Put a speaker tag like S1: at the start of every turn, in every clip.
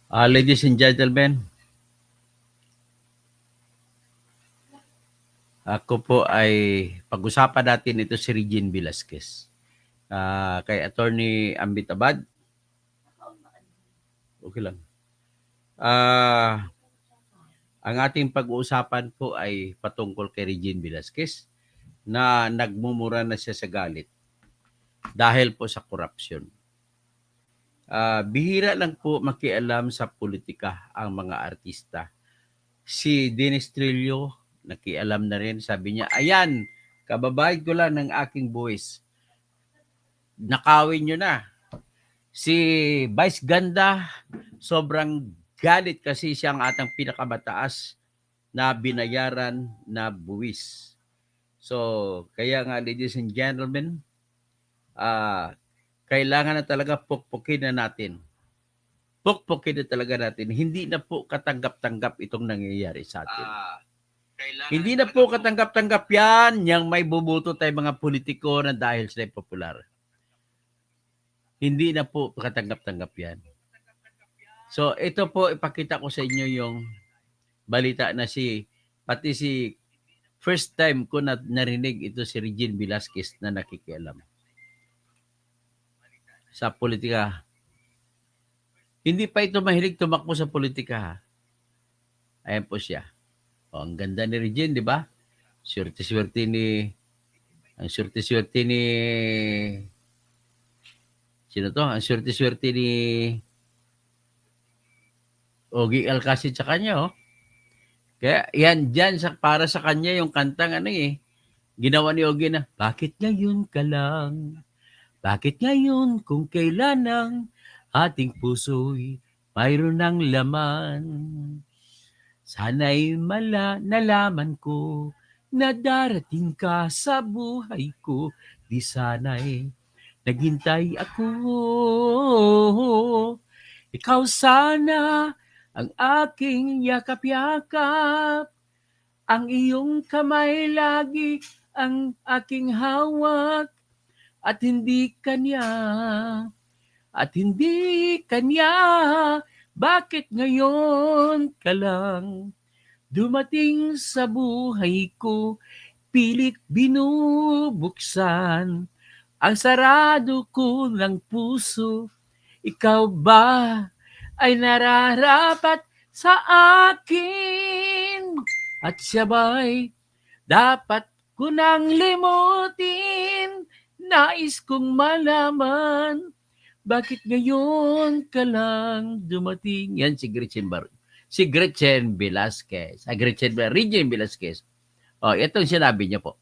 S1: Ladies and gentlemen, ako po ay pag-usapan natin ito si Regine Velasquez. Kay Attorney Ambit Abad, okay lang. Ang ating pag-uusapan po ay patungkol kay Regine Velasquez na nagmumura na siya sa galit dahil po sa korupsyon. Bihira lang po makialam sa politika ang mga artista. Si Dennis Trillo, nakialam na rin. Sabi niya, ayan, kababayad ko lang ng aking buwis. Nakawin nyo na. Si Vice Ganda, sobrang galit kasi siya ang atang pinakamataas na binayaran na buwis. So, kaya nga ladies and gentlemen, kailangan na talaga pukpukin na natin. Pukpukin na talaga natin. Hindi na po katanggap-tanggap itong nangyayari sa atin. Hindi na po katanggap-tanggap yan yung may bubuto tayo mga politiko na dahil sila popular. Hindi na po katanggap-tanggap yan. So, ito po, ipakita ko sa inyo yung balita na pati si first time ko na narinig ito si Regine Velasquez na nakikialam sa politika. Hindi pa ito mahilig tumakbo sa politika. Ayan po siya. O, ang ganda ni Regine, di ba? Swerte-swerte ni sino to? Ang swerte-swerte ni Ogie Alcacid sa kanya, oh. Kaya yan dyan, para sa kanya yung kantang ginawa ni Ogie na, bakit ngayon ka lang? Bakit ngayon kung kailan ang ating puso'y mayroon ng laman? Sana'y nalaman ko na darating ka sa buhay ko, di sana'y naghintay ako. Ikaw sana ang aking yakap-yakap, ang iyong kamay lagi ang aking hawak, at hindi kanya, bakit ngayon ka lang dumating sa buhay ko, pilit binubuksan ang sarado ko ng puso. Ikaw ba ay nararapat sa akin? At siya ba'y dapat ko nang limutin? Nais kong malaman, bakit ngayon ka lang dumating? Yan si Gretchen Velasquez. Regine Velasquez. Itong sinabi niya po.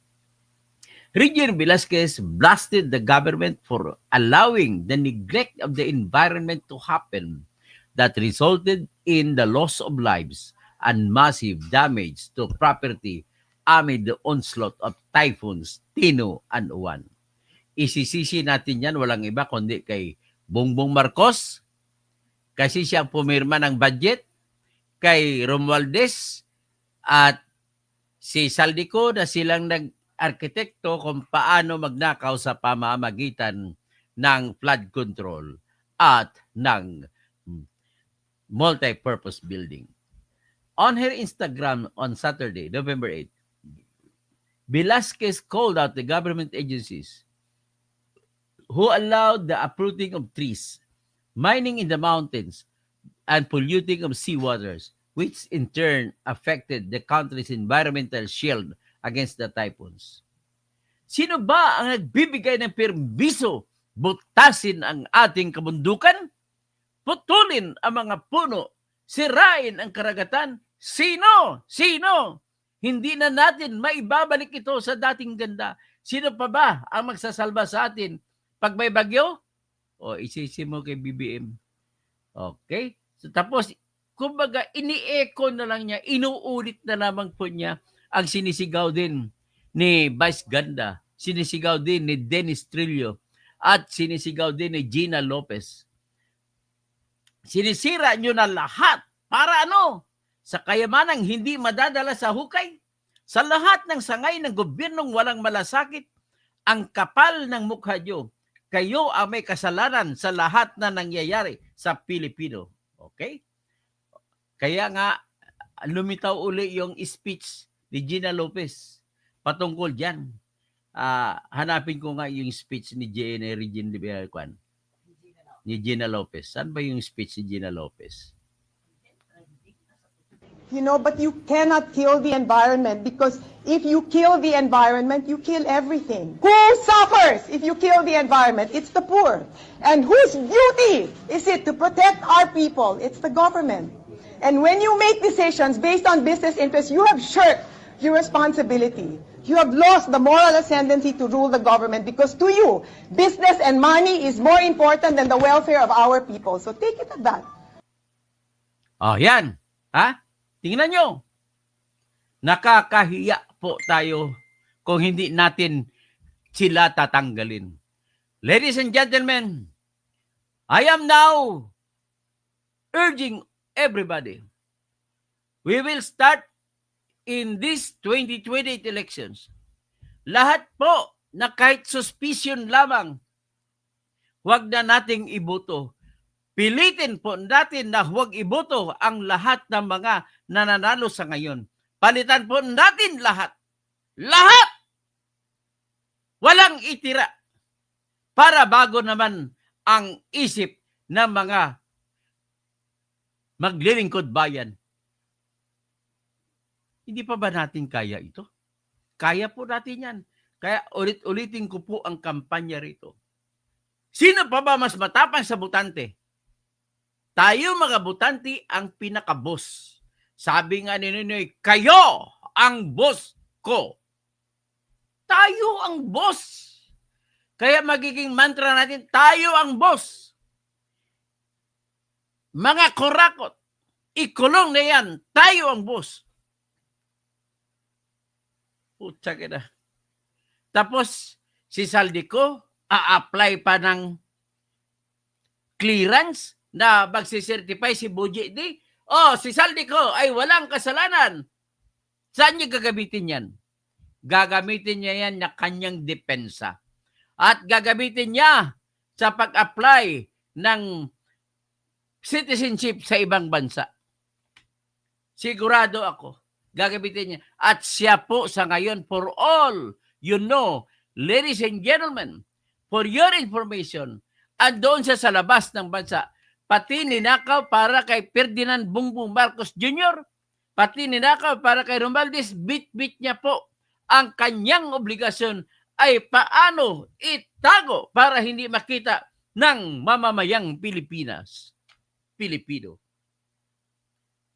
S1: Regine Velasquez blasted the government for allowing the neglect of the environment to happen that resulted in the loss of lives and massive damage to property amid the onslaught of typhoons Tino and Uwan. Isisisi natin yan, walang iba kundi kay Bongbong Marcos, kasi siya pumirma ng budget, kay Romualdez at si Saldico na silang arkitekto kung paano magnakaw sa pamamagitan ng flood control at ng multi-purpose building. On her Instagram on Saturday, November 8, Velasquez called out the government agencies who allowed the uprooting of trees, mining in the mountains, and polluting of seawaters, which in turn affected the country's environmental shield against the typhoons. Sino ba ang nagbibigay ng permiso butasin ang ating kabundukan? Putulin ang mga puno, sirain ang karagatan? Sino? Hindi na natin maibabalik ito sa dating ganda. Sino pa ba ang magsasalba sa atin pag may bagyo? Isisi mo kay BBM. Okay? So tapos, kumbaga, ini-echo na lang niya, inuulit na lamang po niya ang sinisigaw din ni Vice Ganda, sinisigaw din ni Dennis Trillo, at sinisigaw din ni Gina Lopez. Sinisira nyo na lahat. Para ano? Sa kayamanang hindi madadala sa hukay? Sa lahat ng sangay ng gobyernong walang malasakit, ang kapal ng mukha nyo, kayo ang may kasalanan sa lahat na nangyayari sa Pilipino. Okay? Kaya nga, lumitaw uli yung speech ni Gina Lopez patungkol dyan. Hanapin ko nga yung speech ni Regine Kwan, ni Gina Lopez. Saan ba yung speech ni Gina Lopez?
S2: You know, but you cannot kill the environment, because if you kill the environment, you kill everything. Who suffers if you kill the environment? It's the poor. And whose duty is it to protect our people? It's the government. And when you make decisions based on business interests, you have shirked your responsibility. You have lost the moral ascendancy to rule the government, because to you, business and money is more important than the welfare of our people. So take it at that.
S1: Oh, yan. Ha? Tingnan nyo. Nakakahiya po tayo kung hindi natin sila tatanggalin. Ladies and gentlemen, I am now urging everybody. We will start in these 2028 elections. Lahat po na kahit suspicion lamang, huwag na nating iboto. Pilitin po natin na huwag iboto ang lahat ng mga nananalo sa ngayon. Palitan po natin lahat. Lahat! Walang itira. Para bago naman ang isip ng mga maglilingkod bayan. Hindi pa ba natin kaya ito? Kaya po natin yan. Kaya ulit-ulitin ko po ang kampanya rito. Sino pa ba mas matapang sa botante? Tayo mga botante ang pinaka-boss. Sabi nga ni Ninoy, kayo ang boss ko. Tayo ang boss. Kaya magiging mantra natin, tayo ang boss. Mga kurakot, ikulong na yan, tayo ang boss. Putsa ka na. Tapos, si Saldico, a-apply pa ng clearance na magsicertify si Buji D. Si Saldico ay walang kasalanan. Saan niya gagamitin yan? Gagamitin niya yan na kanyang depensa. At gagamitin niya sa pag-apply ng citizenship sa ibang bansa. Sigurado ako, gagamitin niya. At siya po sa ngayon, for all you know, ladies and gentlemen, for your information, andoon siya sa labas ng bansa. Pati ninakaw para kay Ferdinand Bongbong Marcos Jr., pati ninakaw para kay Romualdez, bit-bit niya po ang kanyang obligasyon ay paano itago para hindi makita ng mamamayang Pilipinas. Pilipino.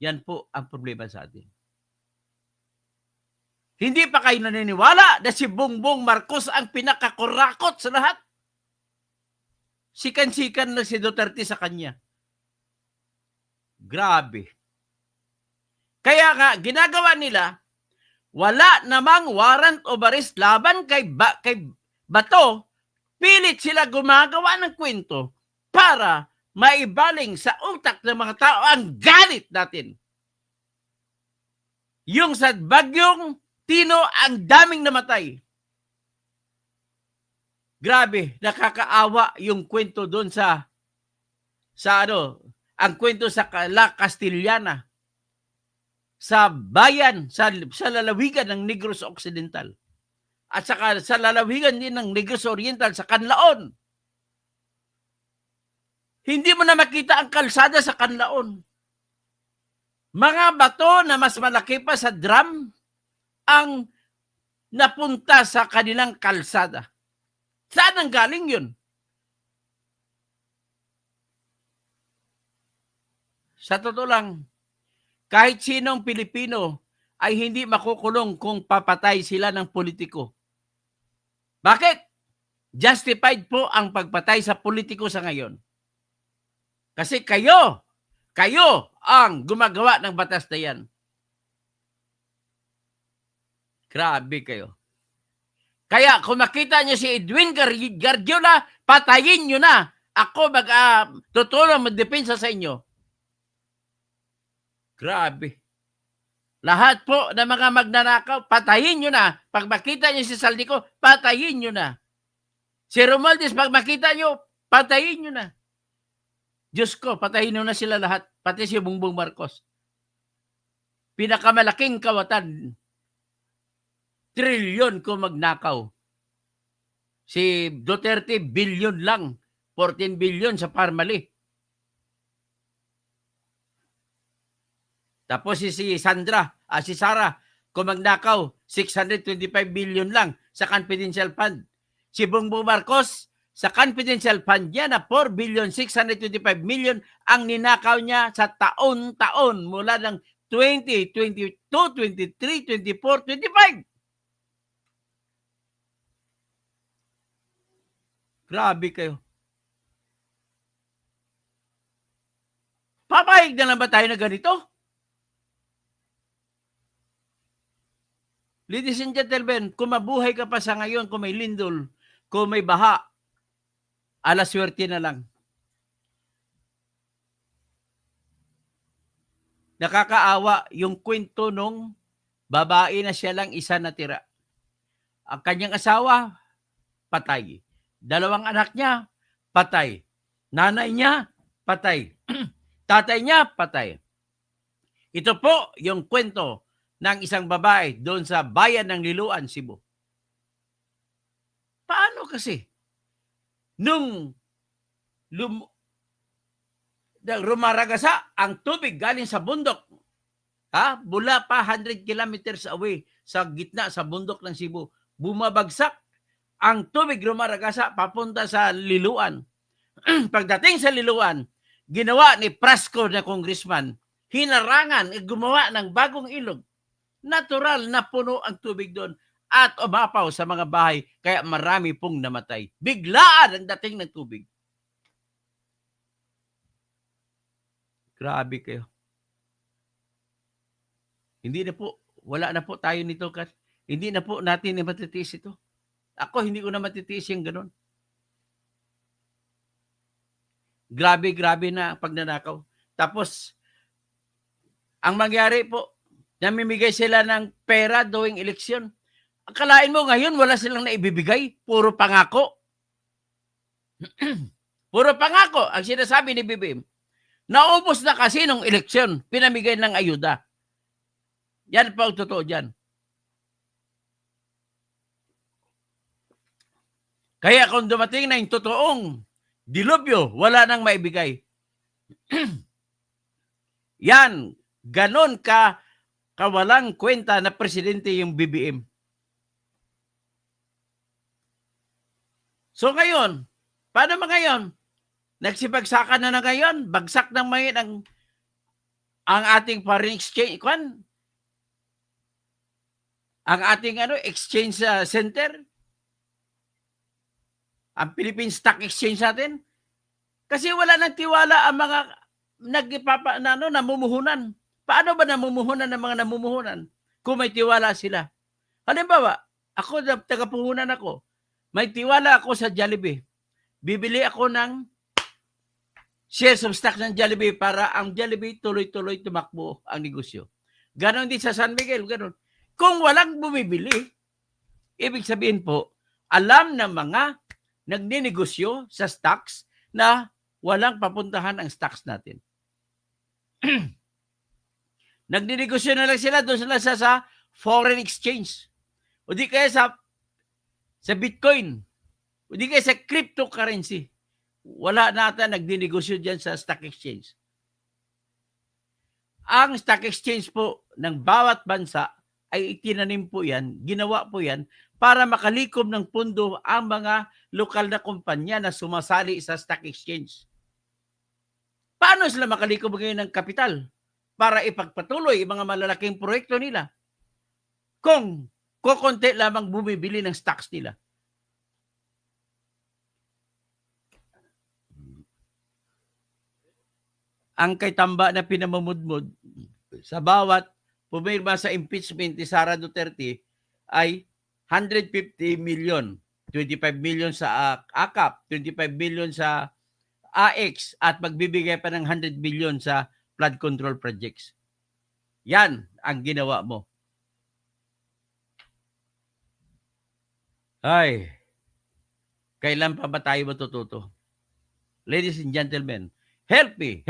S1: Yan po ang problema sa atin. Hindi pa kayo naniniwala na si Bongbong Marcos ang pinakakurakot sa lahat? Sikan-sikan na si Duterte sa kanya. Grabe. Kaya nga, ginagawa nila, wala namang warrant of arrest laban kay Bato, pilit sila gumagawa ng kwento para maibaling sa utak ng mga tao ang galit natin. Yung sa Bagyong Tino, ang daming namatay. Grabe, nakakaawa yung kwento doon sa ang kwento sa La Castellana, sa bayan, sa lalawigan ng Negros Occidental. At saka sa lalawigan din ng Negros Oriental, sa Canlaon. Hindi mo na makita ang kalsada sa Canlaon. Mga bato na mas malaki pa sa drum ang napunta sa kanilang kalsada. Saan ang galing yun? Sa totoo lang, kahit sinong Pilipino ay hindi makukulong kung papatay sila ng politiko. Bakit? Justified po ang pagpatay sa politiko sa ngayon. Kasi kayo ang gumagawa ng batas na yan. Grabe kayo. Kaya kung makita niyo si Edwin Guardiola, patayin niyo na. Ako tutulong magdepensa sa inyo. Grabe. Lahat po ng mga magnanakaw, patayin nyo na. Pag makita nyo si Saldico, patayin nyo na. Si Romualdez, pag makita nyo, patayin nyo na. Diyos ko, patayin nyo na sila lahat. Pati si Bongbong Marcos. pinakamalaking kawatan, trilyon kung magnakaw. Si Duterte, bilyon lang. 14 billion sa Parmali. Tapos si Sara, kung magnakaw, 625 billion lang sa confidential fund. Si Bongbong Marcos, sa confidential fund niya na 4 billion 625 million ang ninakaw niya sa taon-taon mula ng 20, 22, 23, 24, 25. Grabe kayo. Papayag na lang ba tayo na ganito? Ladies and gentlemen, kung mabuhay ka pa sa ngayon, kung may lindol, kung may baha, alaswerte na lang. Nakakaawa yung kwento nung babae na siya lang isa natira. Ang kanyang asawa, patay. 2 anak niya, patay. Nanay niya, patay. Tatay niya, patay. Ito po yung kwento ng isang babae doon sa bayan ng Liloan, Cebu. Paano kasi? Nung rumaragasa ang tubig galing sa bundok, mula pa 100 kilometers away sa gitna sa bundok ng Cebu, bumabagsak ang tubig, rumaragasa papunta sa Liloan. Pagdating sa Liloan, ginawa ni Prasco na congressman, hinarangan, gumawa ng bagong ilog. Natural na puno ang tubig doon at umapaw sa mga bahay, kaya marami pong namatay. Biglaan ang dating ng tubig. Grabe kayo. Hindi na po, wala na po tayo nito. Hindi na po natin matitiis ito. Ako, hindi ko na matitiis yung ganun. Grabe na pagnanakaw. Tapos, ang mangyari po, namimigay sila ng pera doing eleksyon. Akalain mo ngayon, wala silang naibibigay. Puro pangako. Puro pangako ang sinasabi ni BBM. Naubos na kasi nung eleksyon, pinamigay ng ayuda. Yan pa ang totoo dyan. Kaya kung dumating na yung totoong dilubyo, wala nang maibigay. Yan, ganon kawalang kwenta na presidente yung BBM. So ngayon, paano ba ngayon? Nagsibagsakan na ngayon, bagsak ng may ang ating foreign exchange, ang ating exchange center, ang Philippine Stock Exchange natin, kasi wala nang tiwala ang mga namumuhunan. Paano ba namumuhunan ng mga namumuhunan kung may tiwala sila? Halimbawa, ako, tagapuhunan ako, may tiwala ako sa Jollibee. Bibili ako ng shares of stock ng Jollibee para ang Jollibee tuloy-tuloy tumakbo ang negosyo. Ganon din sa San Miguel, ganon. Kung walang bumibili, ibig sabihin po, alam ng mga nagninegosyo sa stocks na walang papuntahan ang stocks natin. Nagninegosyo na lang sila doon sa foreign exchange. O di kaya sa Bitcoin. O di kaya sa cryptocurrency. Wala na ata nagninegosyo dyan sa stock exchange. Ang stock exchange po ng bawat bansa ay itinanim po yan, ginawa po yan para makalikom ng pundo ang mga lokal na kumpanya na sumasali sa stock exchange. Paano sila makalikom ngayon ng kapital para ipagpatuloy ang mga malalaking proyekto nila kung kukonti lamang bumibili ng stocks nila? Ang kay Tamba na pinamumudmud sa bawat pumirma sa impeachment ni Sara Duterte ay 150 million, 25 million sa AKAP, 25 million sa AX at magbibigay pa ng 100 million sa flood control projects. Yan ang ginawa mo. Ay, kailan pa ba tayo matututo? Ladies and gentlemen, help me.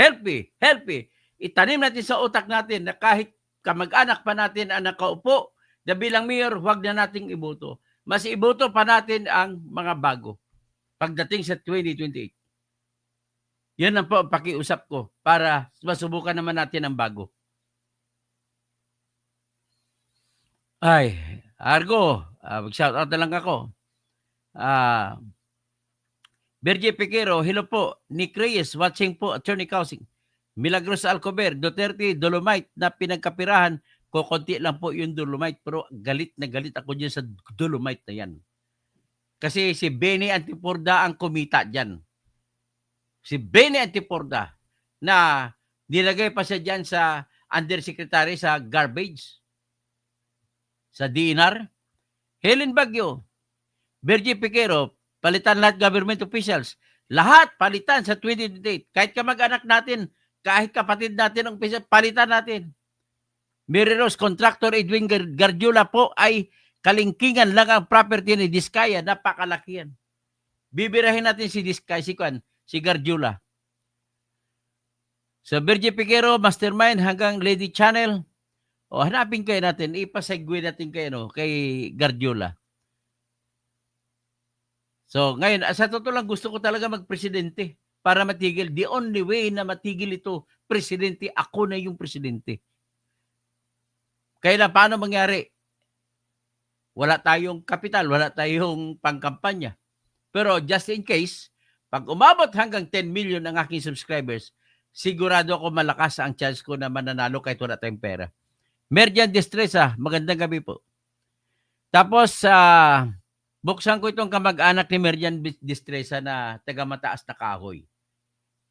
S1: Itanim natin sa utak natin na kahit kamag-anak pa natin ang nakaupo na bilang mayor, huwag na nating iboto. Mas iboto pa natin ang mga bago pagdating sa 2028. Yan ang po pakiusap ko para masubukan naman natin ang bago. Ay, Argo, mag-shoutout na lang ako. Bergie Piquero, hello po. Nick Reyes, watching po, Attorney Causing. Milagros Alcober, Duterte, Dolomite na pinagkapirahan. Kukunti lang po yung Dolomite, pero galit na galit ako dyan sa Dolomite na yan. Kasi si Benny Antiporda ang kumita dyan. Si Benny Antiporda na nilagay pa siya dyan sa undersecretary sa garbage, sa DNR. Helen Bagyo, Bergie Piquero, palitan lahat government officials. Lahat palitan sa 2028. Kahit kamag-anak natin, kahit kapatid natin ang official, palitan natin. Mary Rose, contractor Edwin Gardiola po ay kalingkingan lang ang property ni Diskaya. Napakalaki yan. Bibirahin natin si Diskaya, si Gardiola. So, Bergie Piquero, Mastermind hanggang Lady Channel. O, hanapin kayo natin. Ipasegue natin kayo kay Gardiola. So, ngayon, sa totoo lang, gusto ko talaga magpresidente para matigil. The only way na matigil ito, presidente, ako na yung presidente. Kaya na, paano mangyari? Wala tayong kapital, wala tayong pangkampanya. Pero just in case, pag umabot hanggang 10 million ang aking subscribers, sigurado ako malakas ang chance ko na mananalo kahit wala tayong pera. Merjan Destresa, magandang gabi po. Tapos, buksan ko itong kamag-anak ni Merjan Destresa na taga-mataas na kahoy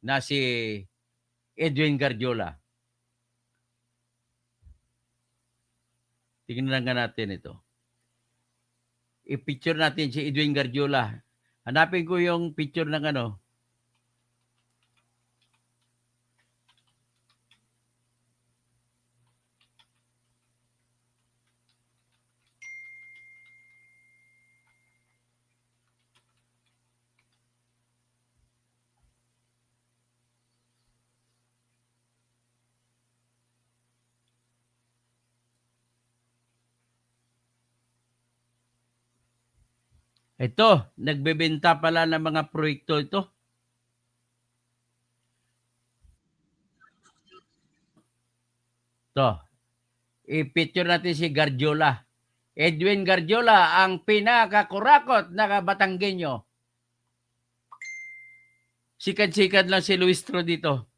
S1: na si Edwin Gardiola. Tingnan nga natin ito. I-picture natin si Edwin Gardiola. Hanapin ko yung picture ng ano. Ito, nagbebenta pala ng mga proyekto ito. Ito, i-picture natin si Gardiola. Edwin Gardiola, ang pinakakurakot na Batanggenyo. Sikat-sikat lang si Luistro dito.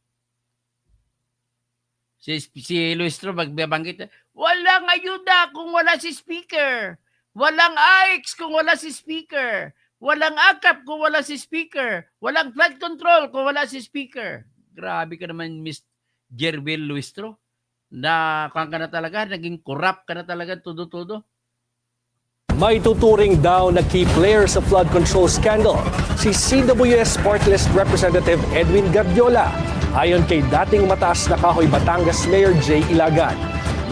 S1: Si Luistro magbabanggit, walang ayuda kung wala si speaker. Walang AIX kung wala si speaker. Walang AKAP kung wala si speaker. Walang flood control kung wala si speaker. Grabe ka naman, Miss Jervil Luistro. Na kung ka na talaga, naging corrupt ka na talaga, todo-todo.
S3: May tuturing daw na key player sa flood control scandal, si CWS Party List Representative Edwin Gardiola. Ayon kay dating mataas na kahoy Batangas Mayor Jay Ilagan.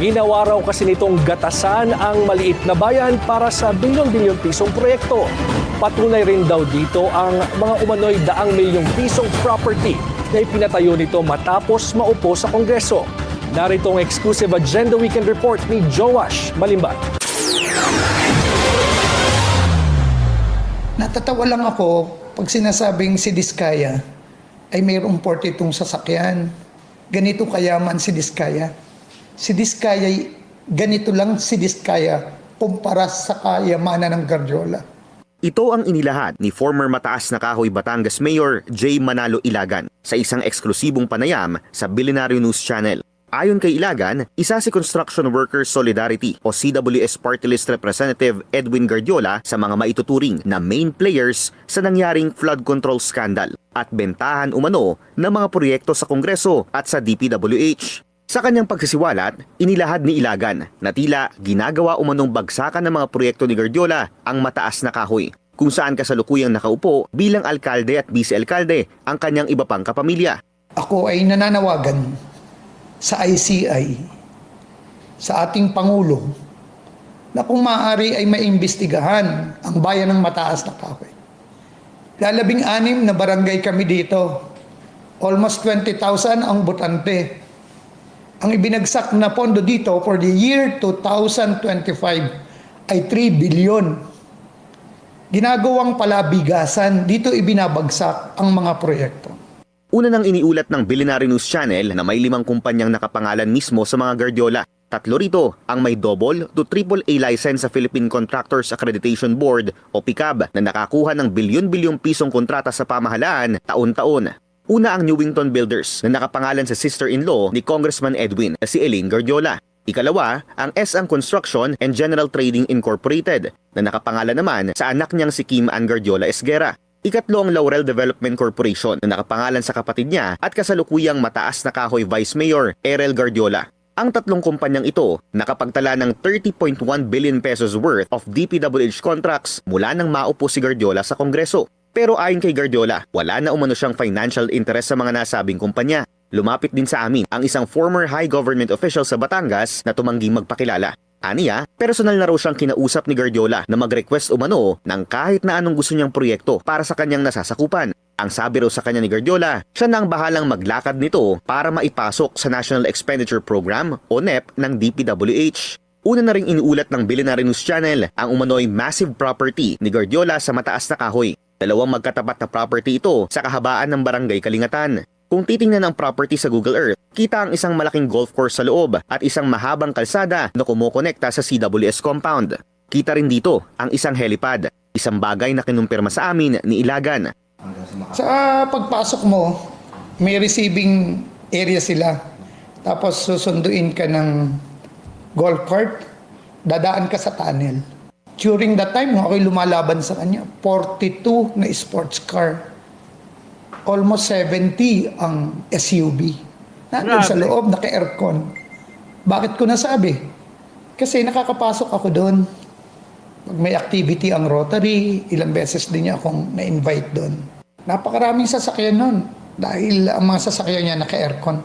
S3: Ginawa raw kasi nitong gatasan ang maliit na bayan para sa bilyon-bilyon pisong proyekto. Patunay rin daw dito ang mga umano'y daang milyong pisong property na ipinatayo nito matapos maupo sa Kongreso. Narito ang exclusive Agenda Weekend Report ni Joash Malimbat.
S4: Natatawa lang ako pag sinasabing si Diskaya ay mayroong 42 sasakyan. Ganito kayaman si Diskaya. Si Diskaya, ganito lang si Diskaya kumpara sa kayamanan ng Gardiola.
S5: Ito ang inilahad ni former mataas na kahoy Batangas Mayor Jay Manalo Ilagan sa isang eksklusibong panayam sa Billionaire News Channel. Ayon kay Ilagan, isa si Construction Workers Solidarity o CWS Party List Representative Edwin Gardiola sa mga maituturing na main players sa nangyaring flood control scandal at bentahan umano ng mga proyekto sa Kongreso at sa DPWH. Sa kanyang pagsisiwalat, inilahad ni Ilagan na tila ginagawa umanong bagsakan ng mga proyekto ni Gardiola ang mataas na kahoy, kung saan kasalukuyang nakaupo bilang alkalde at vice-alkalde ang kanyang iba pang kapamilya.
S4: Ako ay nananawagan sa ICI, sa ating Pangulo, na kung maaari ay maimbestigahan ang bayan ng mataas na kahoy. Lalabing-anim na barangay kami dito. Almost 20,000 ang botante. Ang ibinagsak na pondo dito for the year 2025 ay 3 billion. Ginagawang palabigasan, dito ibinabagsak ang mga proyekto.
S5: Una nang iniulat ng Billionaire News Channel na may 5 kumpanyang nakapangalan mismo sa mga Guardiola. 3 rito ang may double to triple A license sa Philippine Contractors Accreditation Board o PICAB na nakakuha ng bilyon-bilyong pisong kontrata sa pamahalaan taon-taon. Una ang Newington Builders na nakapangalan sa sister-in-law ni Congressman Edwin na si Elaine Guardiola. Ikalawa, ang S.Ang Construction and General Trading Incorporated na nakapangalan naman sa anak niyang si Kim Ann Guardiola Esguera. Ikatlo ang Laurel Development Corporation na nakapangalan sa kapatid niya at kasalukuyang mataas na kahoy Vice Mayor Erel Guardiola. Ang 3 kumpanyang ito nakapagtala ng 30.1 billion pesos worth of DPWH contracts mula nang maupo si Guardiola sa Kongreso. Pero ayon kay Guardiola, wala na umano siyang financial interest sa mga nasabing kumpanya. Lumapit din sa amin ang isang former high government official sa Batangas na tumangging magpakilala. Aniya, personal na raw siyang kinausap ni Guardiola na mag-request umano ng kahit na anong gusto niyang proyekto para sa kanyang nasasakupan. Ang sabi raw sa kanya ni Guardiola, siya na ang bahalang maglakad nito para maipasok sa National Expenditure Program o NEP ng DPWH. Una na ring iniulat ng Billionaire News Channel ang umano'y massive property ni Guardiola sa mataas na kahoy. 2 magkatapat na property ito sa kahabaan ng Barangay Kalingatan. Kung titingnan ang property sa Google Earth, kita ang isang malaking golf course sa loob at isang mahabang kalsada na kumukonekta sa CWS compound. Kita rin dito ang isang helipad, isang bagay na kinumpirma sa amin ni Ilagan.
S4: Sa pagpasok mo, may receiving area sila. Tapos susunduin ka ng golf cart, dadaan ka sa tunnel. During that time, nung ako'y lumalaban sa kanya, 42 na sports car. Almost 70 ang SUV. Nandun sa loob, naka-aircon. Bakit ko nasabi? Kasi nakakapasok ako doon. Pag may activity ang Rotary, ilang beses din niya akong na-invite doon. Napakaraming sasakyan noon dahil ang mga sasakyan niya naka-aircon.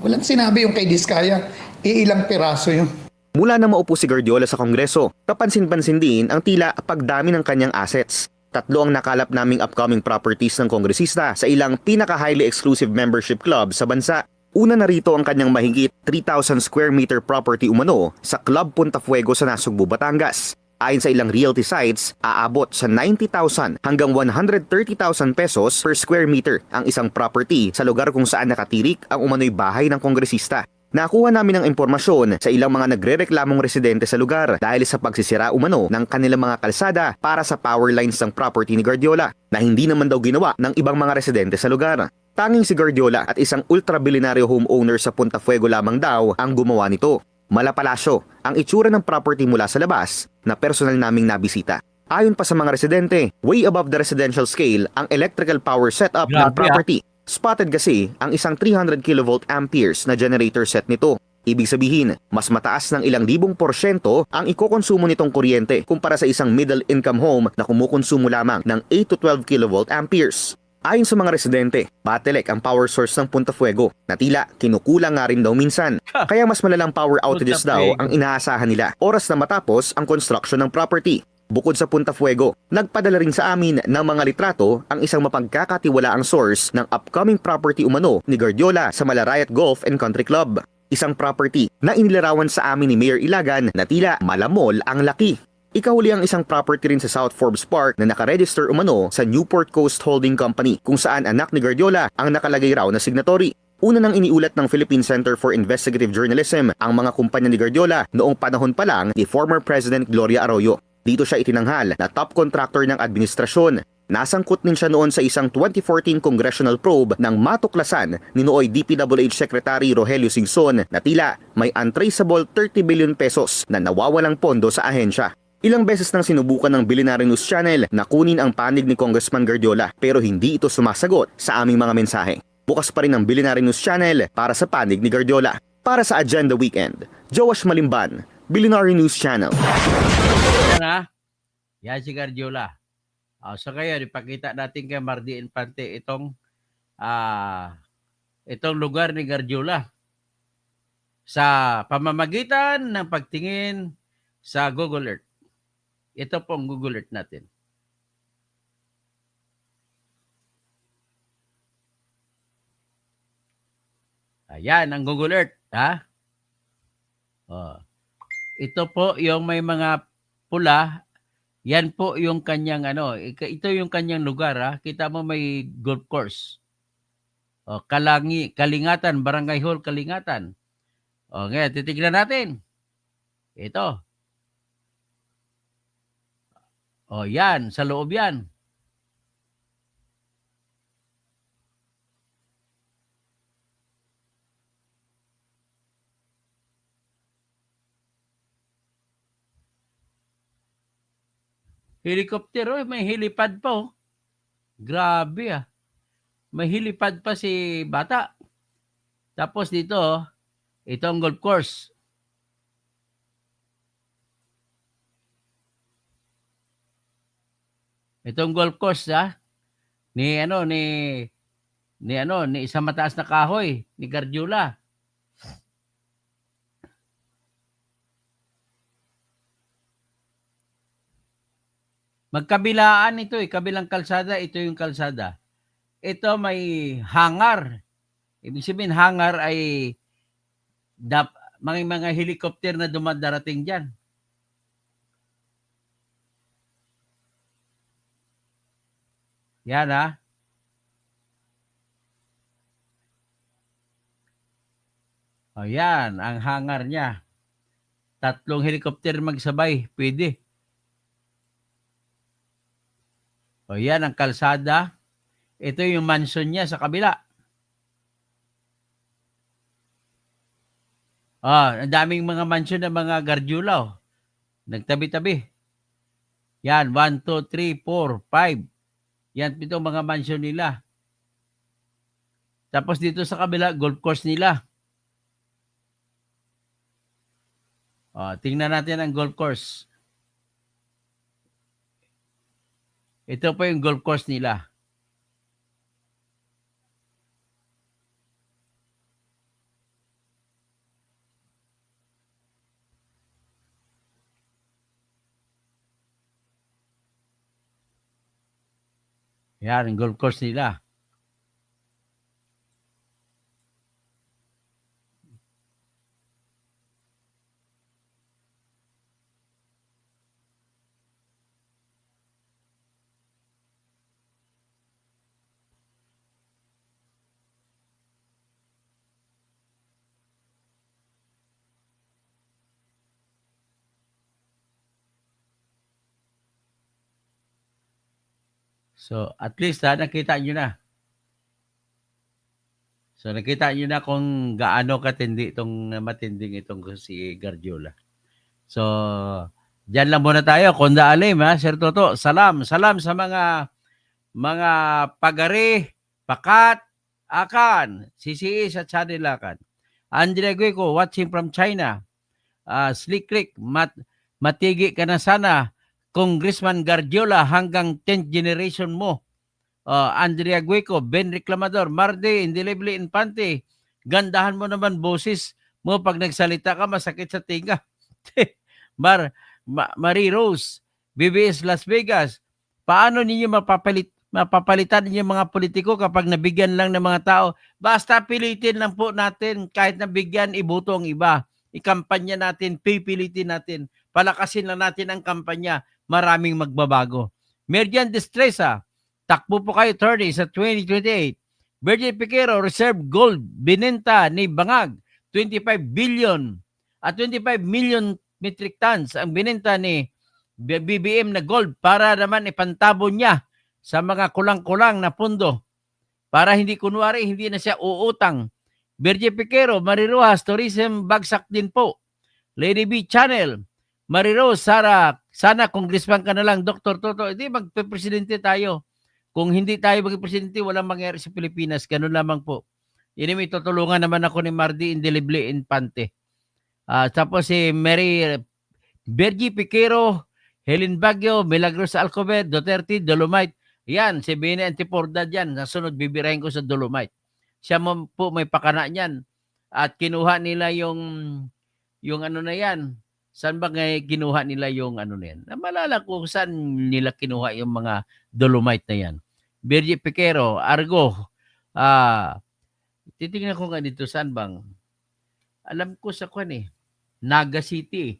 S4: Walang sinabi yung kay Diskaya, ilang piraso yun.
S5: Mula na maupo si Guardiola sa Kongreso, kapansin-pansin din ang tila pagdami ng kanyang assets. 3 ang nakalap naming upcoming properties ng kongresista sa ilang pinaka-highly exclusive membership club sa bansa. Una na rito ang kanyang mahigit 3,000 square meter property umano sa Club Punta Fuego sa Nasugbu, Batangas. Ayon sa ilang realty sites, aabot sa 90,000 hanggang 130,000 pesos per square meter ang isang property sa lugar kung saan nakatirik ang umano'y bahay ng kongresista. Nakuha namin ang impormasyon sa ilang mga nagrereklamong residente sa lugar dahil sa pagsisira umano ng kanilang mga kalsada para sa power lines ng property ni Guardiola na hindi naman daw ginawa ng ibang mga residente sa lugar. Tanging si Guardiola at isang ultra-bilyonaryo homeowner sa Punta Fuego lamang daw ang gumawa nito. Malapalasyo ang itsura ng property mula sa labas na personal naming nabisita. Ayon pa sa mga residente, way above the residential scale ang electrical power setup ng property. Spotted kasi ang isang 300 kilovolt amperes na generator set nito. Ibig sabihin, mas mataas ng ilang libong porsyento ang ikokonsumo nitong kuryente kumpara sa isang middle income home na kumukonsumo lamang ng 8 to 12 kilovolt amperes. Ayon sa mga residente, bottleneck ang power source ng Punta Fuego na tila kinukulang nga rin daw minsan. Kaya mas malalang power outages daw ang inaasahan nila oras na matapos ang construction ng property. Bukod sa Punta Fuego, nagpadala rin sa amin ng mga litrato ang isang mapagkakatiwalaang source ng upcoming property umano ni Guardiola sa Malarayat Golf and Country Club. Isang property na inilarawan sa amin ni Mayor Ilagan na tila malamol ang laki. Ikahuli ang isang property rin sa South Forbes Park na nakaregister umano sa Newport Coast Holding Company kung saan anak ni Guardiola ang nakalagay raw na signatory. Una nang iniulat ng Philippine Center for Investigative Journalism ang mga kumpanya ni Guardiola noong panahon pa lang ni former President Gloria Arroyo. Dito siya itinanghal na top contractor ng administrasyon. Nasangkot din siya noon sa isang 2014 congressional probe ng matuklasan ni nooy DPWH Secretary Rogelio Singson na tila may untraceable 30 billion pesos na nawawalang pondo sa ahensya. Ilang beses nang sinubukan ng Billionaire News Channel na kunin ang panig ni Congressman Guardiola pero hindi ito sumasagot sa aming mga mensahe. Bukas pa rin ang Billionaire News Channel para sa panig ni Guardiola. Para sa Agenda Weekend, Joash Malimban, Billionaire News Channel.
S1: Yan si Guardiola. So kaya ipakita natin kay Mardy Infante itong lugar ni Guardiola sa pamamagitan ng pagtingin sa Google Earth. Ito pong Google Earth natin. Ayan, ang Google Earth. Ha? Oh. Ito po yung may mga pula. Yan po yung kanyang ito yung kanyang lugar. Ha? Kita mo may golf course. O, Kalingatan, Barangay Hall, Kalingatan. O, ngayon, titignan natin. Ito. O, yan. Sa loob yan. Helicopter, may helipad pa, oh. Grabe, ah. May helipad pa si bata. Tapos dito, ito ang golf course. Itong golf course, ni isang mataas na kahoy, ni Gardiola. Magkabilaan ito, kabilang kalsada, ito yung kalsada. Ito may hangar. Ibig sabihin, hangar ay mga helicopter na dumadarating dyan. Yan, ha. O yan, ang hangar niya. 3 helicopter magsabay, pwede. O yan, ang kalsada. Ito yung mansion niya sa kabila. Ang daming mga mansion ng mga Gardiola. Oh. Nagtabi-tabi. Yan, 1, 2, 3, 4, 5. Yan, ito mga mansion nila. Tapos dito sa kabila, golf course nila. Tingnan natin ang golf course. Ito po yung golf course nila. Yan, ang golf course nila. So, at least nakita nyo na. So, nakita nyo na kung gaano matinding itong si Guardiola. So, dyan lang muna tayo. Konda Alim, Sir Toto. Salam sa mga pagari, pakat, akan, CCE sa channel akan. Andrea Guico, watching from China. Slick Creek, matigi ka na sana. Congressman Guardiola hanggang 10th generation mo. Andrea Guico, Ben Reclamador, Marde, Indelibli Infante, gandahan mo naman boses mo pag nagsalita ka, masakit sa tinga. Marie Rose, BBS Las Vegas, paano ninyo mapapalitan ninyo mga politiko kapag nabigyan lang ng mga tao? Basta pilitin lang po natin, kahit nabigyan, iboto ang iba. Ikampanya natin, pipilitin natin, palakasin lang natin ang kampanya, maraming magbabago. Merdian Destresa, takbo po kayo 30 sa 2028. Virgil Piquero, Reserve Gold, binenta ni Bangag, 25 billion at 25 million metric tons ang binenta ni BBM na gold para naman ipantabo niya sa mga kulang-kulang na pundo para kunwari hindi na siya uutang. Virgil Piquero, Marirojas, tourism bagsak din po. Lady B Channel, Mariros, sana congressman ka na lang, Dr. Toto. Hindi, magpe-presidente tayo. Kung hindi tayo magpe-presidente, walang mangyari sa Pilipinas. Ganun lamang po. May tutulungan naman ako ni Mardi Indelibli Infante. Tapos si Virgie Piquero, Helen Baguio, Milagros Alcover, Duterte, Dolomite. Yan, si Bene Antiporda dyan. Nasunod, bibirahin ko sa Dolomite. Siya po may pakana niyan. At kinuha nila yung na yan. Saan ba kinuha nila yung na yan? Malala ko saan nila kinuha yung mga Dolomite na yan. Virgie Piquero, Argo, titingnan ko nga dito, saan bang? Alam ko sa kwan eh. Naga City.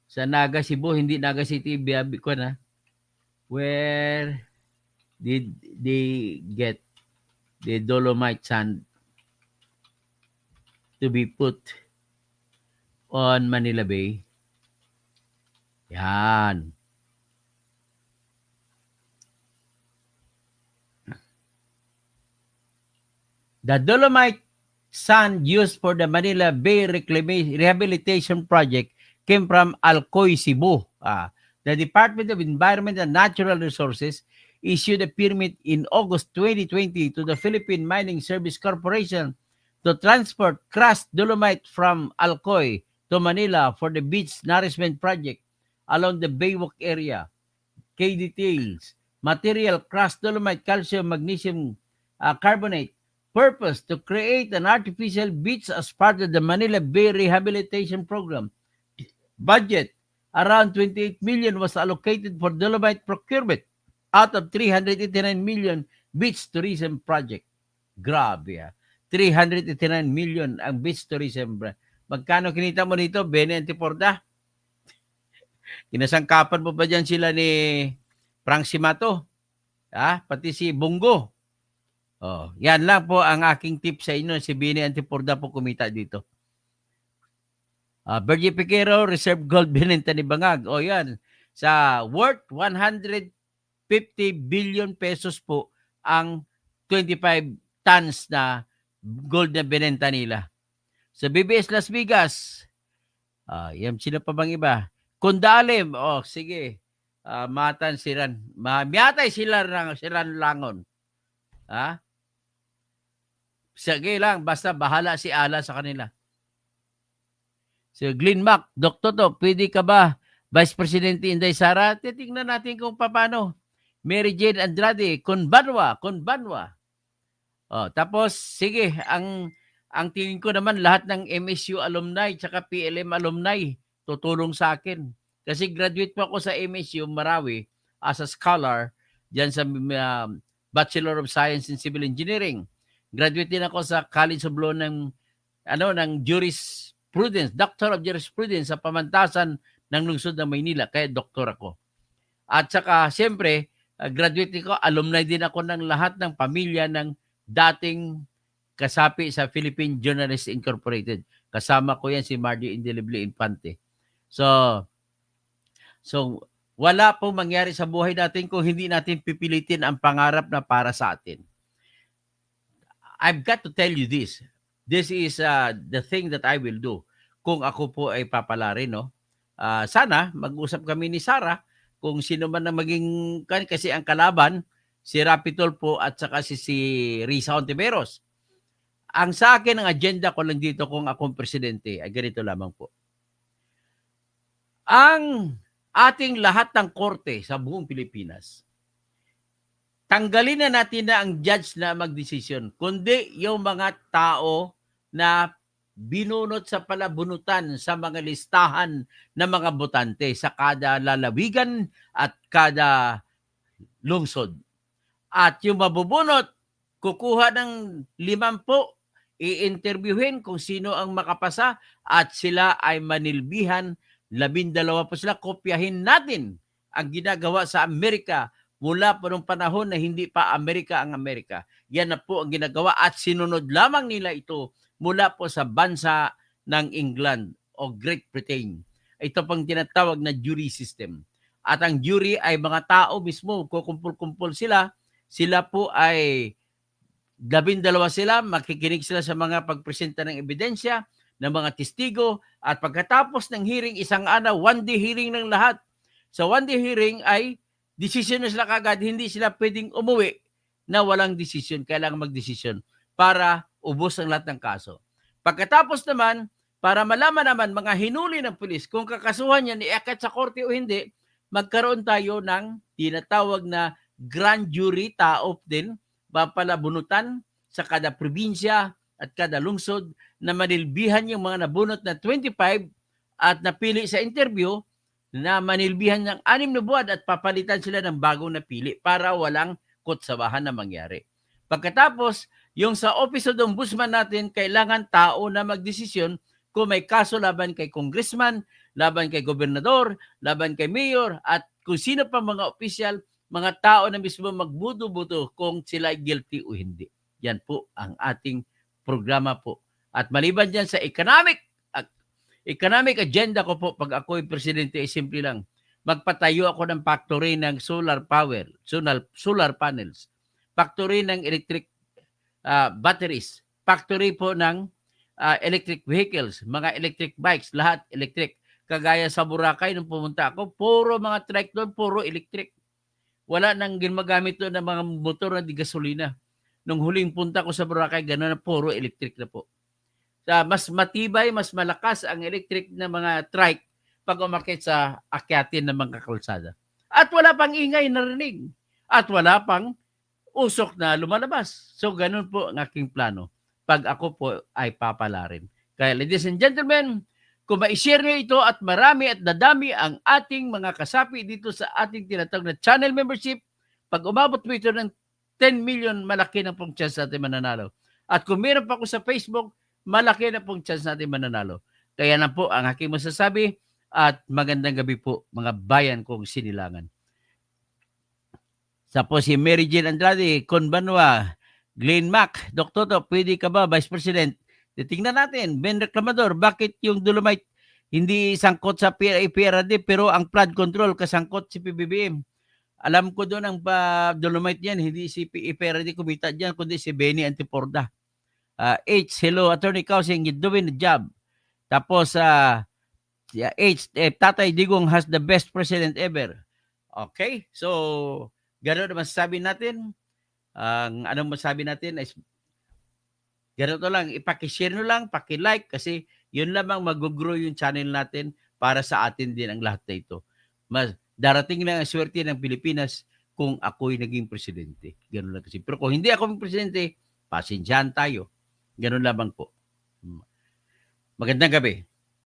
S1: Sa Naga, Cebu, hindi Naga City, biyabi ko na. Where did they get the dolomite sand to be put on Manila Bay? Yan. The dolomite sand used for the Manila Bay Rehabilitation Project came from Alcoy, Cebu. The Department of Environment and Natural Resources issued a permit in August 2020 to the Philippine Mining Service Corporation to transport crushed dolomite from Alcoy to Manila for the beach nourishment project along the Baywalk area. Key details: material crushed dolomite, calcium, magnesium carbonate, purpose to create an artificial beach as part of the Manila Bay Rehabilitation Program. Budget, around 28 million was allocated for dolomite procurement out of 389 million beach tourism project. Grabe 389 million ang beach tourism. Magkano kinita mo nito, Benny Antiporda? Kinasangkapan mo ba dyan sila ni Frank Simato? Pati si Bungo. Yan lang po ang aking tip sa inyo. Si Benny Antiporda po kumita dito. Bergie Piquero, Reserve Gold binenta ni Bangag. Yan. Sa worth 150 billion pesos po ang 25 tons na gold na binenta nila. Sa BBS Las Vegas, yan, sino pa bang iba? Kundalim, sige. Matan siran. Miyatay siran langon. Sige lang, basta bahala si Ala sa kanila. So, Glenn Mac, Dr. To, pwede ka ba Vice Presidente Inday Sara? Titingnan natin kung paano. Mary Jane Andrade, Conbanwa. Tapos, sige, ang tingin ko naman lahat ng MSU alumni tsaka PLM alumni tutulong sa akin. Kasi graduate po ako sa MSU Marawi as a scholar dyan sa Bachelor of Science in Civil Engineering. Graduate din ako sa College of Law ng Jurisprudence, Doctor of Jurisprudence sa Pamantasan ng Lungsod ng Maynila. Kaya doktor ako. At saka, siyempre, graduate ko, alumni din ako ng lahat ng pamilya ng dating kasapi sa Philippine Journalists Incorporated. Kasama ko yan si Margie Indelible Infante. So wala pong mangyari sa buhay natin kung hindi natin pipilitin ang pangarap na para sa atin. I've got to tell you this. This is the thing that I will do kung ako po ay papalarin, no? Sana mag-usap kami ni Sara kung sino man na maging, kasi ang kalaban, si Rapitol po at saka si Risa Ontiveros. Ang sa akin, ang agenda ko lang dito kung akong presidente ay ganito lamang po. Ang ating lahat ng korte sa buong Pilipinas, tanggalin na natin na ang judge na magdesisyon, kundi yung mga tao na binunot sa palabunutan sa mga listahan ng mga botante sa kada lalawigan at kada lungsod. At yung mabubunot, kukuha ng 50, i-interviewin kung sino ang makapasa at sila ay manilbihan. 12 po sila. Kopyahin natin ang ginagawa sa Amerika mula pa noong panahon na hindi pa Amerika ang Amerika. Yan na po ang ginagawa at sinunod lamang nila ito mula po sa bansa ng England o Great Britain. Ito pang tinatawag na jury system. At ang jury ay mga tao mismo, kukumpul-kumpul sila. Sila po ay 12 sila, makikinig sila sa mga pagpresenta ng ebidensya, ng mga testigo, at pagkatapos ng hearing, isang araw, one-day hearing ng lahat. Sa one-day hearing ay desisyon na sila kagad, hindi sila pwedeng umuwi na walang desisyon. Kailangan magdesisyon para ubos ang lahat ng kaso. Pagkatapos naman, para malaman naman mga hinuli ng pulis kung kakasuhan yan, iakyat sa korte o hindi, magkaroon tayo ng tinatawag na grand jury, tao din, papalabunutan sa kada probinsya at kada lungsod na manilbihan yung mga nabunot na 25 at napili sa interview na manilbihan ng 6 na buwan at papalitan sila ng bagong napili para walang kutsabahan na mangyari. Pagkatapos, yung sa Office of the Ombudsman natin, kailangan tao na magdesisyon kung may kaso laban kay congressman, laban kay gobernador, laban kay mayor, at kung sino pa mga opisyal, mga tao na mismo magbuto-buto kung sila ay guilty o hindi. Yan po ang ating programa po. At maliban dyan sa economic agenda ko po pag ako'y presidente ay simple lang. Magpatayo ako ng factory ng solar power, solar panels, factory ng electric batteries, factory po ng electric vehicles, mga electric bikes, lahat electric. Kagaya sa Boracay, nung pumunta ako, puro mga trike doon, puro electric. Wala nang ginagamit doon ng mga motor na di gasolina. Nung huling punta ko sa Boracay, gano'n na puro electric na po. Mas matibay, mas malakas ang electric na mga trike pag umakit sa akyatin ng mga kalsada. At wala pang ingay narinig. At wala pang usok na lumalabas. So, ganun po ang aking plano pag ako po ay papalarin. Kaya, ladies and gentlemen, kung ma-share nyo ito at marami at dadami ang ating mga kasapi dito sa ating tinatawag na channel membership, pag umabot mo ito ng 10 million, malaki na pong chance natin mananalo. At kung meron pa ako sa Facebook, malaki na pong chance natin mananalo. Kaya na po ang aking masasabi at magandang gabi po mga bayan kong sinilangan. Tapos si Mary Jane Andrade, Conbanwa, Glenn Mac, Dr. Toto, pwede ka ba, Vice President? Titingnan natin, Ben Reclamador, bakit yung Dolomite hindi sangkot sa PRD pero ang flood control kasangkot si PBBM? Alam ko doon ang Dolomite yan, hindi si PRD kumita dyan, kundi si Benny Antiporda. H, hello, Attorney Kausing, you're doing the job. Tapos, H, Tatay Digong has the best president ever. Okay, so gano'n naman masasabi natin. Ang anong masasabi natin is gano'n to lang, ipakishare nyo lang, pakilike kasi yun lamang mag-grow yung channel natin para sa atin din ang lahat na ito. Darating lang ang swerte ng Pilipinas kung ako'y naging presidente. Gano'n lang kasi. Pero kung hindi ako presidente, pasensyahan tayo. Gano'n lamang po. Magandang gabi.